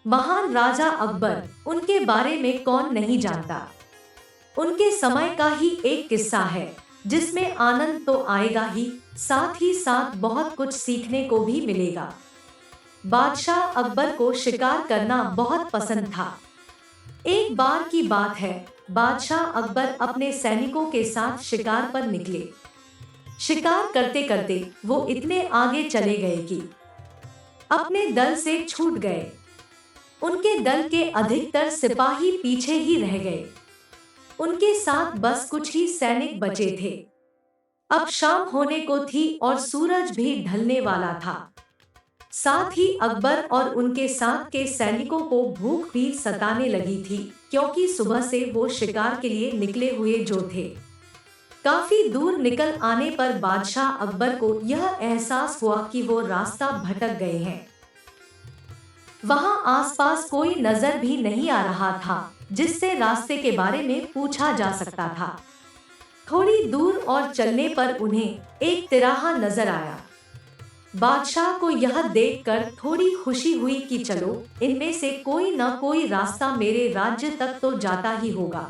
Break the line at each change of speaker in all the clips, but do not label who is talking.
महान राजा अकबर, उनके बारे में कौन नहीं जानता। उनके समय का ही एक किस्सा है जिसमें आनंद तो आएगा ही साथ बहुत कुछ सीखने को भी मिलेगा। बादशाह अकबर को शिकार करना बहुत पसंद था। एक बार की बात है, बादशाह अकबर अपने सैनिकों के साथ शिकार पर निकले। शिकार करते करते वो इतने आगे चले गए कि अपने दल से छूट गए। उनके दल के अधिकतर सिपाही पीछे ही रह गए। उनके साथ बस कुछ ही सैनिक बचे थे। अब शाम होने को थी और सूरज भी ढलने वाला था। साथ ही अकबर और उनके साथ के सैनिकों को भूख भी सताने लगी थी, क्योंकि सुबह से वो शिकार के लिए निकले हुए जो थे। काफी दूर निकल आने पर बादशाह अकबर को यह एहसास हुआ कि वो रास्ता भटक गए हैं। वहां आसपास कोई नजर भी नहीं आ रहा था जिससे रास्ते के बारे में पूछा जा सकता था। थोड़ी दूर और चलने पर उन्हें एक तिराहा नजर आया। बादशाह को यह देखकर थोड़ी खुशी हुई कि चलो, इनमें से कोई न कोई रास्ता मेरे राज्य तक तो जाता ही होगा।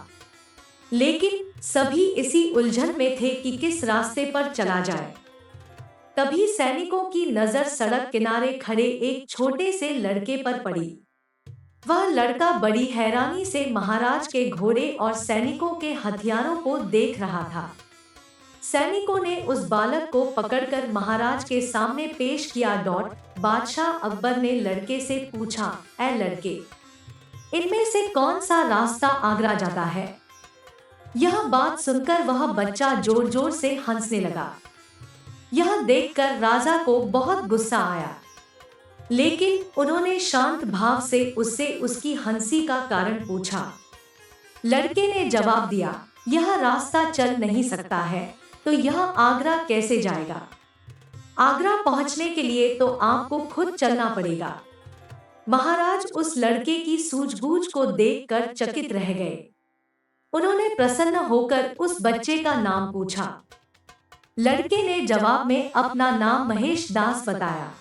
लेकिन सभी इसी उलझन में थे कि किस रास्ते पर चला जाए। तभी सैनिकों की नजर सड़क किनारे खड़े एक छोटे से लड़के पर पड़ी। वह लड़का बड़ी हैरानी से महाराज के घोड़े और सैनिकों के हथियारों को देख रहा था। सैनिकों ने उस बालक को पकड़कर महाराज के सामने पेश किया। बादशाह अकबर ने लड़के से पूछा, ऐ लड़के, इनमें से कौन सा रास्ता आगरा जाता है? यह बात सुनकर वह बच्चा जोर जोर से हंसने लगा। यह देखकर राजा को बहुत गुस्सा आया, लेकिन उन्होंने शांत भाव से उससे उसकी हंसी का कारण पूछा। लड़के ने जवाब दिया, यह रास्ता चल नहीं सकता है, तो यह आगरा कैसे जाएगा? आगरा पहुंचने के लिए तो आपको खुद चलना पड़ेगा। महाराज उस लड़के की सूझबूझ को देखकर चकित रह गए। उन्होंने प्रसन्न होकर उस बच्चे का नाम पूछा। लड़के ने जवाब में अपना नाम महेश दास बताया।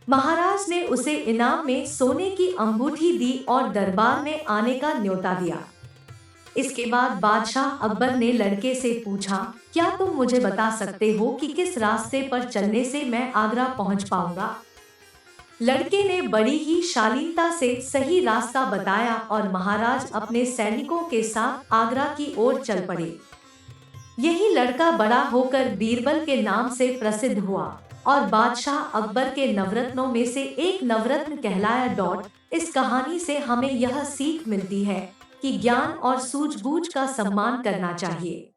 महाराज ने उसे इनाम में सोने की अंगूठी दी और दरबार में आने का न्योता दिया। इसके बाद बादशाह अकबर ने लड़के से पूछा, क्या तुम मुझे बता सकते हो कि किस रास्ते पर चलने से मैं आगरा पहुंच पाऊंगा? लड़के ने बड़ी ही शालीनता से सही रास्ता बताया और महाराज अपने सैनिकों के साथ आगरा की ओर चल पड़े। यही लड़का बड़ा होकर बीरबल के नाम से प्रसिद्ध हुआ और बादशाह अकबर के नवरत्नों में से एक नवरत्न कहलाया। इस कहानी से हमें यह सीख मिलती है कि ज्ञान और सूझबूझ का सम्मान करना चाहिए।